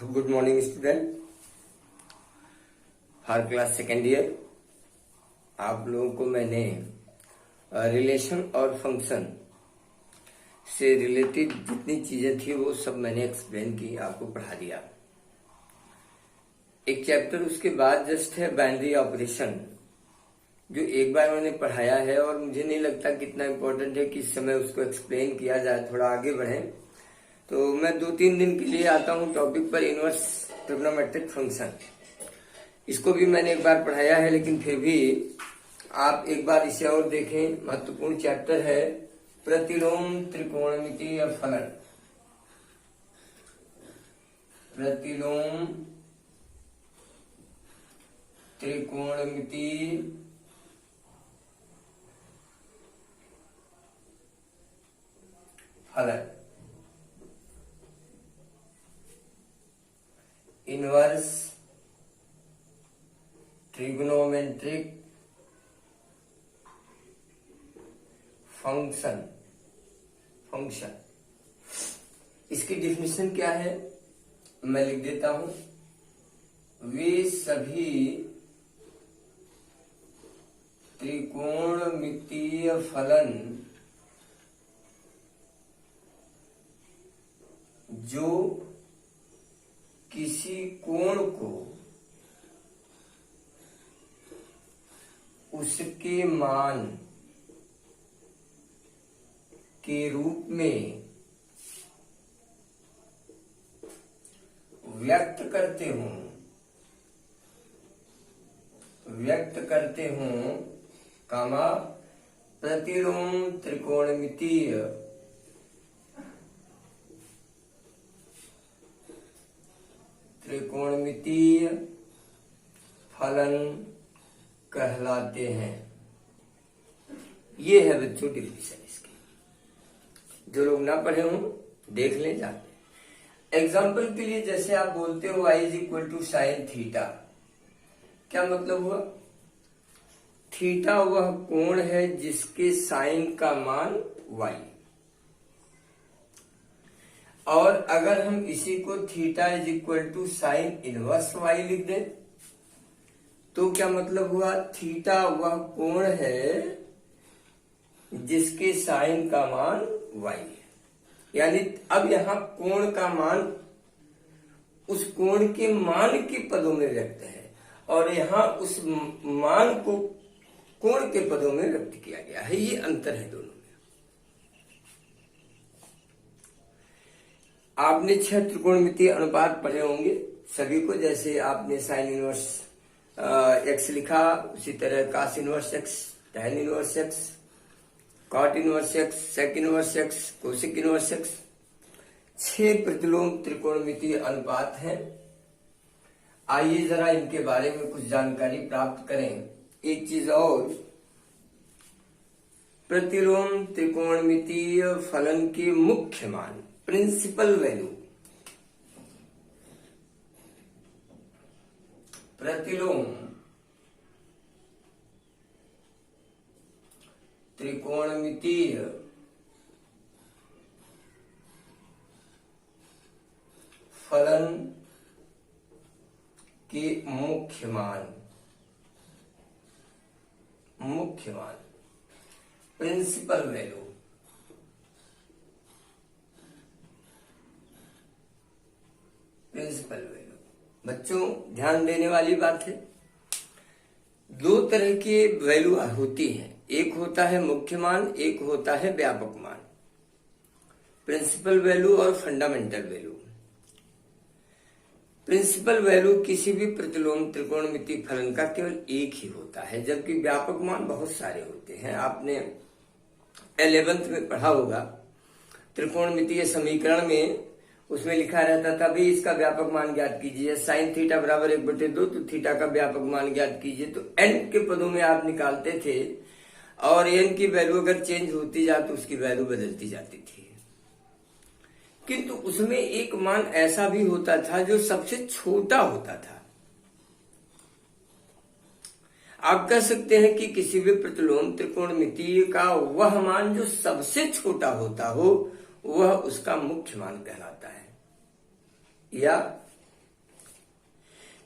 Good morning student for class second year. आप लोगों को मैंने रिलेशन और फंक्शन से रिलेटेड जितनी चीजें थी वो सब मैंने एक्सप्लेन की, आपको पढ़ा दिया। एक चैप्टर उसके बाद जस्ट है बाइनरी ऑपरेशन, जो एक बार मैंने पढ़ाया है और मुझे नहीं लगता कितना इम्पोर्टेंट है कि इस समय उसको एक्सप्लेन किया जाए, थोड़ा आगे बढ़े। तो मैं 2-3 दिन के लिए आता हूँ टॉपिक पर, इनवर्स ट्रिग्नोमेट्रिक फंक्शन। इसको भी मैंने एक बार पढ़ाया है, लेकिन फिर भी आप एक बार इसे और देखें। महत्वपूर्ण चैप्टर है प्रतिलोम त्रिकोणमितीय फलन। प्रतिलोम त्रिकोणमितीय फलन, इनवर्स ट्रिग्नोमेट्रिक फंक्शन। इसकी डिफिनेशन क्या है मैं लिख देता हूं। वे सभी त्रिकोणमितीय फलन जो किसी कोण को उसके मान के रूप में व्यक्त करते हों, कामा प्रतिलोम त्रिकोणमितीय फलन कहलाते हैं। ये है बच्चों डिफिनेशन इसकी। जो लोग ना पढ़े हों देख लें जाके। एग्जाम्पल के लिए जैसे आप बोलते हो y = sin थीटा, क्या मतलब हुआ? थीटा वह कोण है जिसके साइन का मान y, और अगर हम इसी को थीटा = sin इनवर्स y लिख दें तो क्या मतलब हुआ? थीटा वह कोण है जिसके साइन का मान y है। यानी अब यहां कोण का मान उस कोण के मान के पदों में व्यक्त है, और यहां उस मान को कोण के पदों में व्यक्त किया गया है। ये अंतर है दोनों में। आपने 6 त्रिकोणमितीय अनुपात पढ़े होंगे सभी को। जैसे आपने साइन इनवर्स x लिखा, उसी तरह cos inverse x, tan inverse x, cot inverse x, sec inverse x, cosec inverse x। 6 प्रतिलोम त्रिकोणमितीय अनुपात हैं। आइए जरा इनके बारे में कुछ जानकारी प्राप्त करें। एक चीज और, प्रतिलोम त्रिकोणमितीय फलन के मुख्य मान, प्रिंसिपल वैल्यू, प्रतिलोम त्रिकोणमितीय फलन के मुख्य मान प्रिंसिपल वैल्यू। बच्चों ध्यान देने वाली बात है, 2 तरह के वैल्यू होती हैं। एक होता है मुख्य मान, एक होता है व्यापक मान। प्रिंसिपल वैल्यू और फंडामेंटल वैल्यू। प्रिंसिपल वैल्यू किसी भी प्रतिलोम त्रिकोणमितीय फलन का केवल एक ही होता है, जबकि व्यापक मान बहुत सारे होते हैं। आपने 11th में पढ़ा होगा त्रिकोणमितीय समीकरण में, उसमें लिखा रहता था भाई इसका व्यापक मान ज्ञात कीजिए, साइन थीटा = 1/2, तो थीटा का व्यापक मान ज्ञात कीजिए। तो n के पदों में आप निकालते थे, और n की वैल्यू अगर चेंज होती जाती तो उसकी वैल्यू बदलती जाती थी। किंतु उसमें एक मान ऐसा भी होता था जो सबसे छोटा होता था। आप कह सकते हैं कि किसी भी प्रतिलोम त्रिकोणमितीय का वह मान जो सबसे छोटा होता हो वह उसका मुख्य मान कहलाता है, या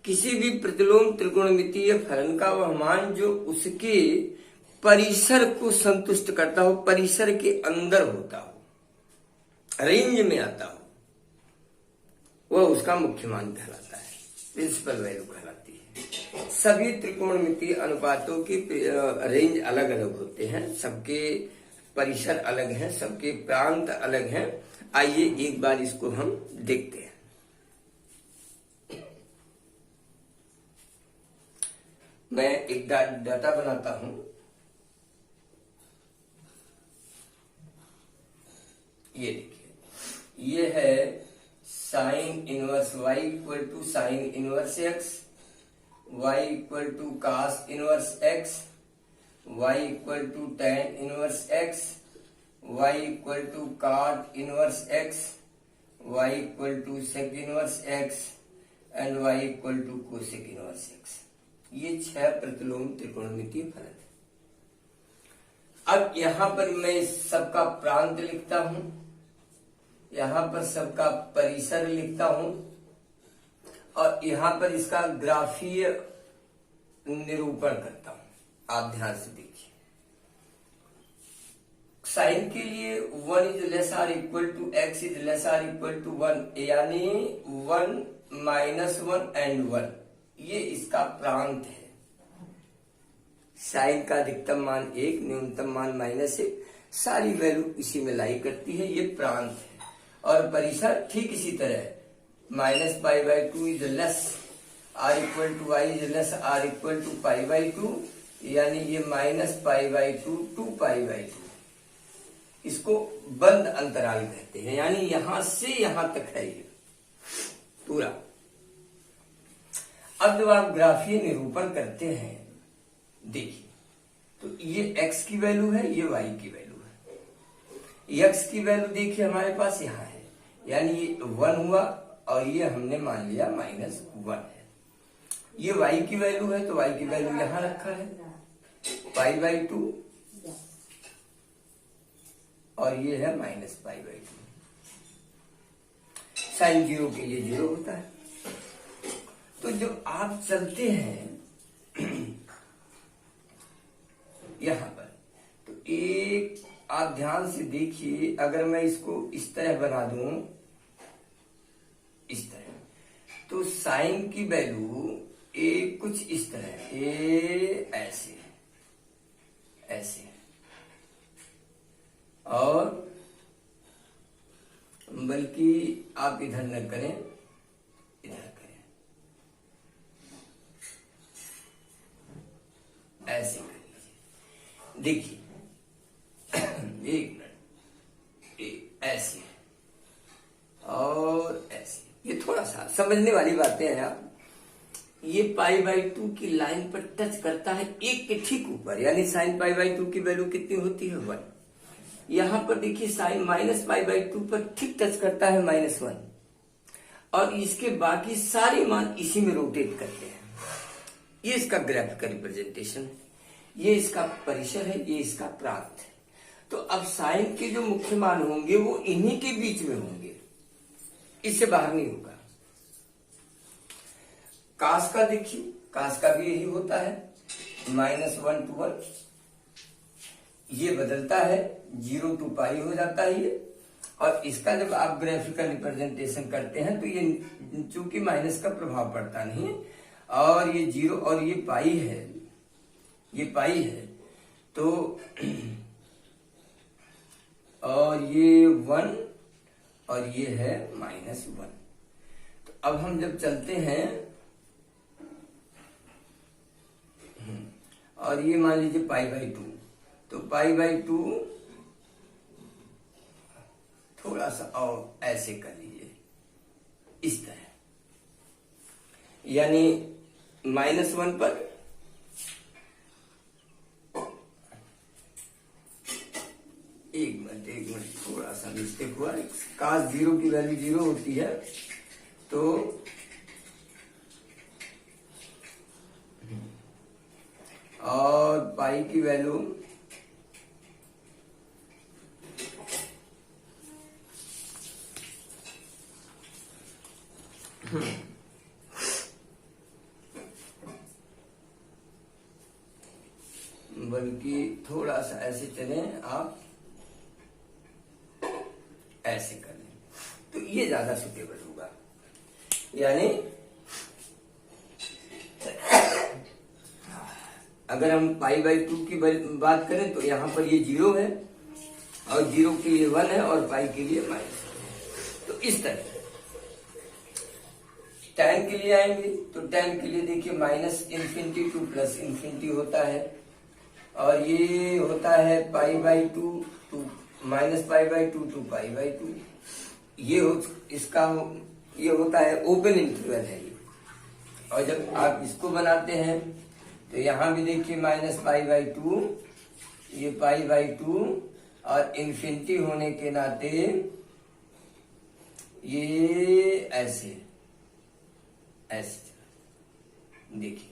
किसी भी प्रतिलोम त्रिकोणमितीय फलन का वह मान जो उसके परिसर को संतुष्ट करता हो, परिसर के अंदर होता हो, रेंज में आता हो, वह उसका मुख्य मान कहलाता है, प्रिंसिपल वैल्यू कहलाती है। सभी त्रिकोणमितीय अनुपातों की रेंज अलग अलग होते हैं, सबके परिसर अलग हैं, सबके प्रांत अलग हैं। आइए एक बार इसको हम देखते हैं। मैं एक डाटा बनाता हूं। ये देखिए, ये है sine inverse y equal to sine inverse x, y equal to cos inverse x, y equal to tan inverse x, y equal to cot inverse x, y equal to sec inverse x and y equal to cosec inverse x। ये 6 प्रतिलोम त्रिकोणमितीय फलन है। अब यहां पर मैं सबका प्रांत लिखता हूं, यहां पर सबका परिसर लिखता हूं और यहां पर इसका ग्राफीय निरूपण करता हूं। आप ध्यान से देखिए, साइन के लिए 1 is less or equal to x is less or equal to 1, यानी 1 माइनस 1 एंड 1, ये इसका प्रांत है। साइन का अधिकतम मान 1, न्यूनतम मान -1, सारी वैल्यू इसी में लाई करती है, ये प्रांत है। और परिसर ठीक इसी तरह, -π/2 is less or equal to y is less or equal to π/2, यानी ये -π/2 टू π/2, इसको बंद अंतराल कहते हैं, यानी यहां से यहां तक है ये पूरा। अब जब आप ग्राफीय निरूपण करते हैं, देखिए, तो ये x की वैल्यू है, ये y की वैल्यू है। x की वैल्यू देखिए हमारे पास यहाँ है, यानी ये 1 हुआ और ये हमने मान लिया -1 है। ये y की वैल्यू है, तो y की वैल्यू यहां रखा है π/2 और ये है -π/2। साइन 0 के लिए 0 होता है। तो जब आप चलते हैं यहां पर, तो एक आप ध्यान से देखिए, अगर मैं इसको इस तरह बना दूं, इस तरह, तो साइन की वैल्यू ए कुछ इस तरह, ए ऐसे ऐसे, और बल्कि आप इधर न करें, इधर करें, ऐसे कर लीजिए। देखिए एक मिनट, ऐसे और ऐसे, ये थोड़ा सा समझने वाली बातें हैं। आप ये π/2 की लाइन पर टच करता है, एक के ठीक ऊपर, यानी साइन π/2 की वैल्यू कितनी होती है 1। यहां पर देखिए साइन -π/2 पर ठीक टच करता है -1, और इसके बाकी सारे मान इसी में रोटेट करते हैं। ये इसका ग्राफिकल रिप्रेजेंटेशन है, ये इसका परिसर है, ये इसका प्रांत है। तो अब साइन के जो मुख्य मान होंगे वो इन्हीं के बीच में होंगे, इससे बाहर नहीं होगा। कास का देखिए, कास का भी यही होता है, -1 to 1, ये बदलता है, 0 to π हो जाता है ये। और इसका जब आप ग्राफिकल रिप्रेजेंटेशन करते हैं तो ये चूंकि माइनस का प्रभाव पड़ता नहीं, और ये 0 और ये पाई है, ये पाई है, तो और ये 1 और ये है -1। तो अब हम जब चलते हैं, और ये मान लीजिए π/2, तो π/2 थोड़ा सा और ऐसे कर लीजिए, इस तरह, यानी -1 पर एक मिनट थोड़ा सा मिस्टेक हुआ। काश 0 की वैल्यू 0 होती है, तो और पाई की वैल्यू कि थोड़ा सा ऐसे चलें, आप ऐसे कर लें तो ये ज्यादा सुटेबल होगा। यानी अगर हम π/2 की बात करें तो यहाँ पर ये 0 है और 0 के लिए 1 है और पाई के लिए -1। तो इस तरह tan के लिए आएंगे तो tan के लिए देखिए -∞ टू +∞ होता है और ये होता है π/2 टू -π/2 टू π/2। ये होता है ओपन इंटरवल है ये। और जब आप इसको बनाते हैं तो यहाँ भी देखिए -π/2, ये π/2 और इन्फिनिटी होने के नाते ये ऐसे देखिए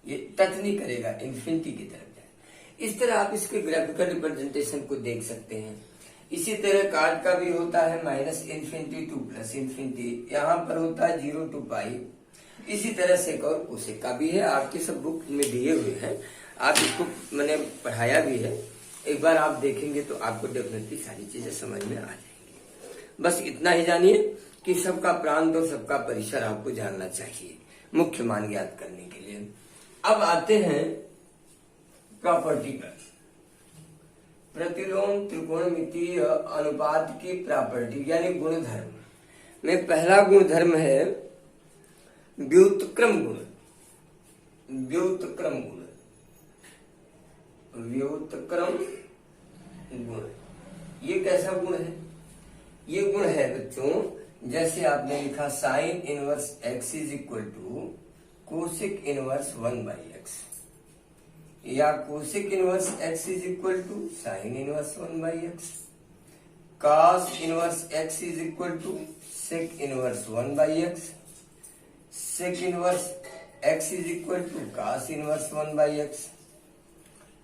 ये टच नहीं करेगा, इन्फिनिटी की तरफ जाए। इस तरह आप इसके ग्राफिकल रिप्रेजेंटेशन को देख सकते हैं। इसी तरह कार्ड का भी होता है -∞ टू +∞, यहाँ पर होता है 0 टू π। इसी तरह सेक और कोसेक का भी है, आपके सब बुक में दिए हुए हैं, आप इसको मैंने पढ़ाया भी है। एक बार आप देखेंगे तो आपको डेफिनेटली सारी चीजें समझ में आ जाएंगी। बस इतना ही जानिए कि सबका प्रांत और सबका परिसर आपको जानना चाहिए मुख्य मान ज्ञात करने के लिए। अब आते हैं प्रॉपर्टी पर। प्रतिलोम त्रिकोणमितीय अनुपात की प्रॉपर्टी यानी गुणधर्म में पहला गुणधर्म है व्युत्क्रम गुण। व्युत्क्रम गुण ये कैसा गुण है? ये गुण है बच्चों, जैसे आपने लिखा sine inverse x is equal to cosec inverse 1/x, या cosec inverse x is equal to sine inverse 1/x, cos inverse x is equal to sec inverse 1/x, sec inverse x is equal to cos inverse 1/x,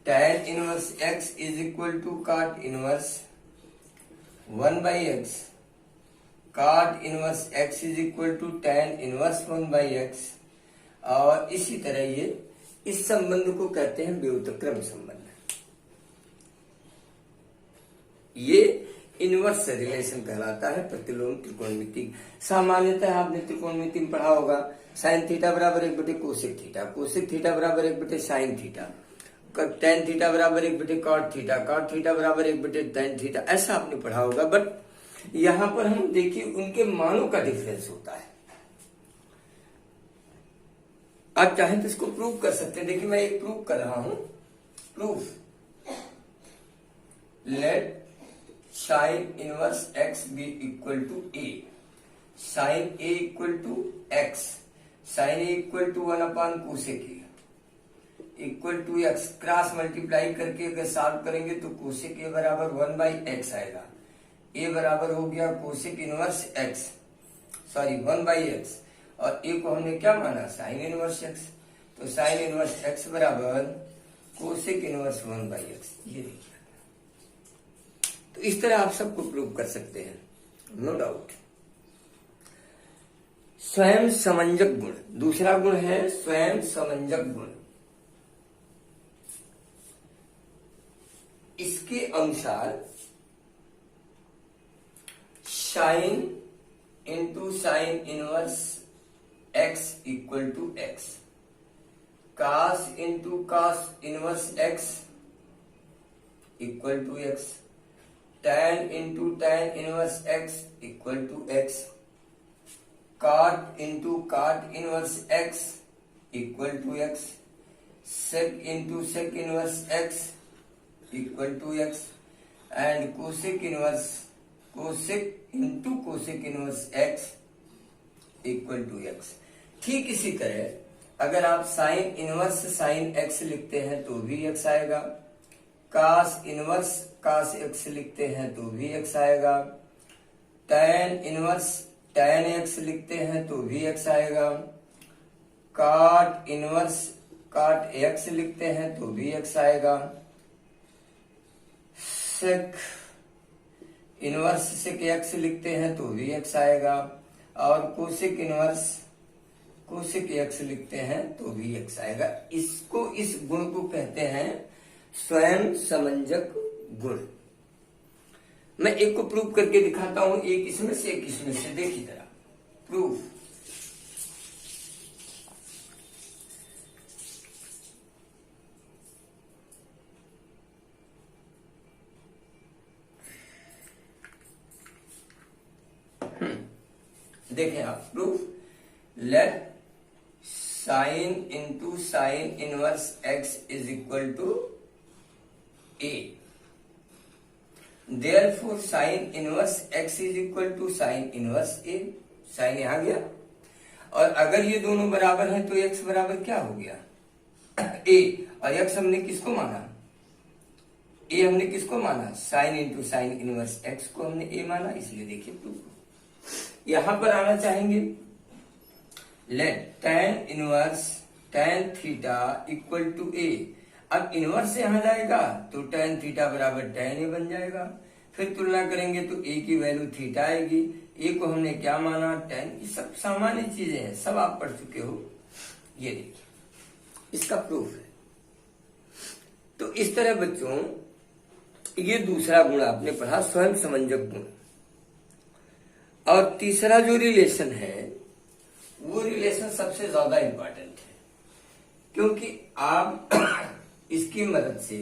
tan inverse x is equal to cot inverse 1/x, cot inverse x is equal to tan inverse 1/x। और इसी तरह ये इस संबंध को कहते हैं व्युत्क्रम संबंध। ये इनवर्स रिलेशन कहलाता है प्रतिलोम त्रिकोणमिति। सामान्यतः आपने त्रिकोणमिति में पढ़ा होगा साइन थीटा बराबर 1/कोसेक थीटा, कोसेक थीटा बराबर 1/साइन थीटा, tan थीटा बराबर 1/कॉट थीटा, कॉट थीटा बराबर 1/tan थीटा, ऐसा आपने पढ़ा होगा। बट यहाँ पर हम देखिए उनके मानों का डिफरेंस होता है। आप चाहें तो इसको प्रूव कर सकते हैं। देखिए मैं एक प्रूव कर रहा हूं। Proof, let sine inverse x be equal to a, sine a equal to x, sine a equal to 1/कोसेक a equal to x, cross multiply करके अगर सॉल्व करेंगे तो कोसेक a बराबर 1/x आएगा। a बराबर हो गया cosec inverse x, sorry 1/x, और a को हमने क्या माना साइन इनवर्स x, तो साइन इनवर्स x बराबर कोसेक इनवर्स 1/x। ये देखिए, तो इस तरह आप सबको प्रूव कर सकते हैं, नो डाउट। स्वयं समंजक गुण, दूसरा गुण है स्वयं समंजक गुण। इसके अनुसार sine into sine inverse x equal to x, cos into cos inverse x equal to x, tan into tan inverse x equal to x, cot into cot inverse x equal to x, sec into sec inverse x equal to x, and cosec inverse cosec into cosec inverse x equal to x। ठीक इसी तरह अगर आप sine inverse sine x लिखते हैं तो भी x आएगा, कास इनवर्स कास x लिखते हैं तो भी x आएगा, tan इनवर्स tan x लिखते हैं तो भी x आएगा, cot इनवर्स cot x लिखते हैं तो भी x आएगा, sec इनवर्स सेक x लिखते हैं तो भी x आएगा, और कोसेक इनवर्स कोसेक x लिखते हैं तो भी x आएगा। इसको, इस गुण को कहते हैं स्वयं समंजक गुण। मैं एक को प्रूव करके दिखाता हूं, एक इसमें से एक इसमें से। देखिए जरा प्रूफ। देखें आप proof. Let sine into sine inverse x is equal to a. Therefore sine inverse x is equal to sine inverse a. Sine यहां गया, और अगर ये दोनों बराबर हैं तो एक्स बराबर क्या हो गया? ए। और एक्स हमने किसको माना? ए हमने किसको माना? Sign into sine inverse x को हमने ए माना, इसलिए देखिए प्रूफ। यहां पर आना चाहेंगे, let tan inverse tan theta equal to a. अब इनवर्स यहां जाएगा तो tan थीटा बराबर tan ए बन जाएगा। फिर तुलना करेंगे तो ए की वैल्यू थीटा आएगी। ए को हमने क्या माना? tan। ये सब सामान्य चीजें हैं, सब आप पढ़ चुके हो। ये देखिए इसका प्रूफ है। तो इस तरह बच्चों ये दूसरा गुण आपने पढ़ा, स्वयं समंजक गुण। और तीसरा जो रिलेशन है वो रिलेशन सबसे ज्यादा इंपॉर्टेंट है, क्योंकि आप इसकी मदद से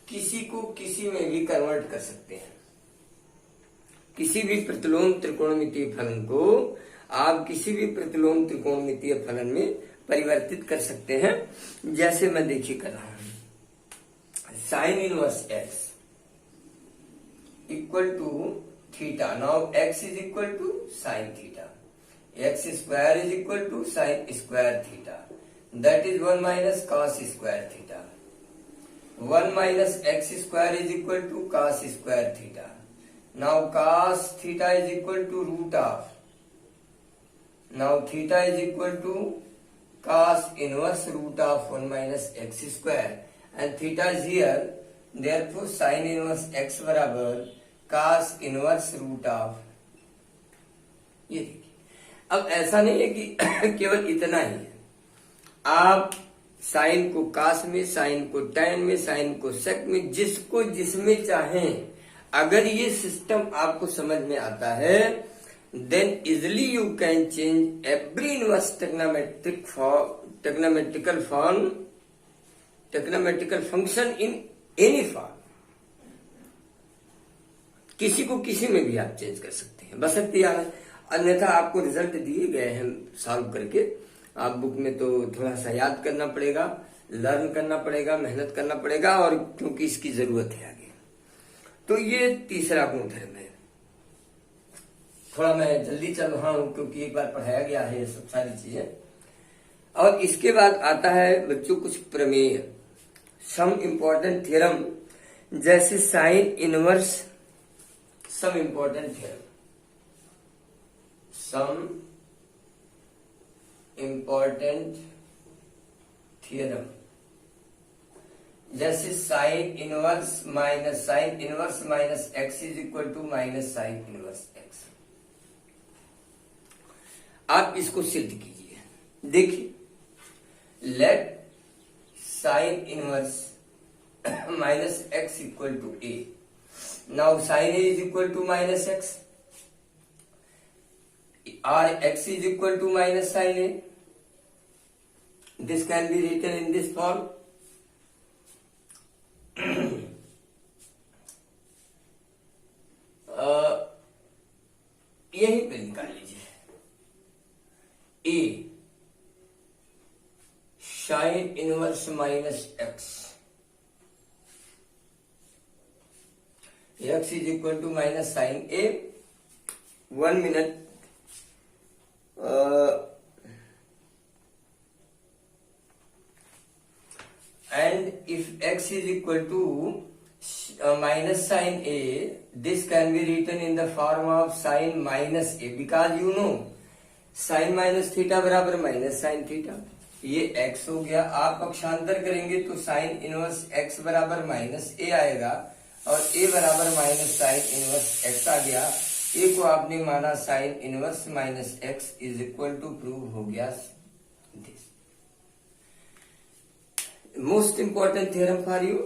किसी को किसी में भी कन्वर्ट कर सकते हैं। किसी भी प्रतिलोम त्रिकोणमितीय फलन को आप किसी भी प्रतिलोम त्रिकोणमितीय फलन में परिवर्तित कर सकते हैं। जैसे मैं देखिए कर रहा हूं, sine inverse x equal to theta. Now x is equal to sine theta. X square is equal to sine square theta, that is 1 minus cos square theta. 1 minus x square is equal to cos square theta. Now cos theta is equal to root of, now theta is equal to cos inverse root of 1 minus x square, and theta is here, therefore sine inverse x बराबर cos inverse root of. ये देखिए, अब ऐसा नहीं है कि केवल इतना ही है। आप साइन को कास में, साइन को टैन में, साइन को सेक में, जिसको जिसमें चाहें, अगर ये सिस्टम आपको समझ में आता है, then easily you can change every inverse trigonometrical function in any form. किसी को किसी में भी आप चेंज कर सकते हैं, बशर्ते अन्यथा आपको रिजल्ट दिए गए हैं सॉल्व करके। आप बुक में तो थोड़ा सा याद करना पड़ेगा, लर्न करना पड़ेगा, मेहनत करना पड़ेगा, और क्योंकि इसकी जरूरत है आगे। तो ये तीसरा गुणधर्म है। थोड़ा मैं जल्दी चल रहा हूं क्योंकि एक बार पढ़ाया गया है ये सब सारी चीजें। और इसके बाद आता है बच्चों कुछ प्रमेय, सम इंपॉर्टेंट थ्योरम, जैसे sine inverse, some important theorem, some important theorem, जैसे sine inverse minus x is equal to minus sine inverse x. आप इसको सिद्ध कीजिए। देखिए, let sine inverse minus x equal to a. Now sine a is equal to minus x, or x is equal to minus sin a. This can be written in this form. यहीं पे निकाल लीजिए। a sin inverse minus x, x is equal to minus sin a। 1 minute। And if x is equal to minus sin a, this can be written in the form of sin minus a, because you know sin minus theta बराबर minus sin theta। ये x हो गया। आप पक्षांतर करेंगे तो sin inverse x बराबर minus a आएगा, और a बराबर माइनस साइन इनवर्स x आ गया। ए को आपने माना sine inverse minus x is equal to prove हो गया this. Most important theorem for you.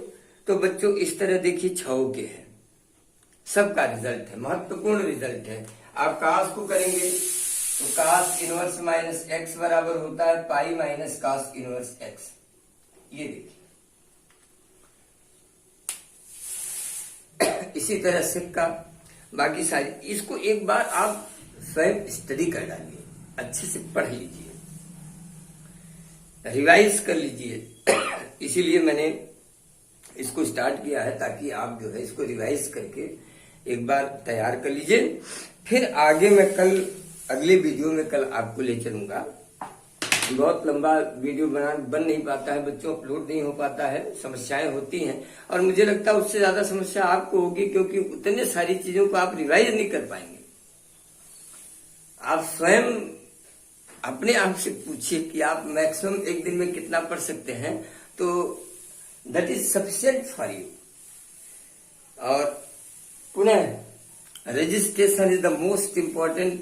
तो बच्चों इस तरह देखिए 6 के हैं, सबका रिजल्ट है, महत्वपूर्ण रिजल्ट है। आप कास को करेंगे तो कास इनवर्स माइनस एक्स बराबर होता है pi minus cos inverse x. ये देखिए इसी तरह सिक्का, बाकी सारी, इसको एक बार आप स्वयं स्टडी कर डालिए, अच्छे से पढ़ लीजिए, रिवाइज कर लीजिए। इसीलिए मैंने इसको स्टार्ट किया है ताकि आप जो है इसको रिवाइज करके एक बार तैयार कर लीजिए। फिर आगे मैं कल अगले वीडियो में कल आपको ले चलूंगा। बहुत लंबा वीडियो बन नहीं पाता है बच्चों, अपलोड नहीं हो पाता है, समस्याएं होती हैं, और मुझे लगता है उससे ज्यादा समस्या आपको होगी, क्योंकि उतने सारी चीजों को आप रिवाइज नहीं कर पाएंगे। आप स्वयं अपने आप से पूछिए कि आप मैक्सिमम एक दिन में कितना पढ़ सकते हैं, तो that is sufficient for you. और पुनः registration is the most important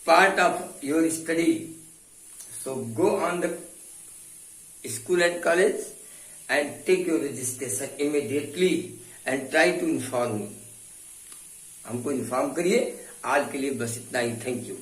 part of your study. So go on the school and college and take your registration immediately and try to inform me। हमको inform करिए। आज के लिए बस इतना ही। Thank you.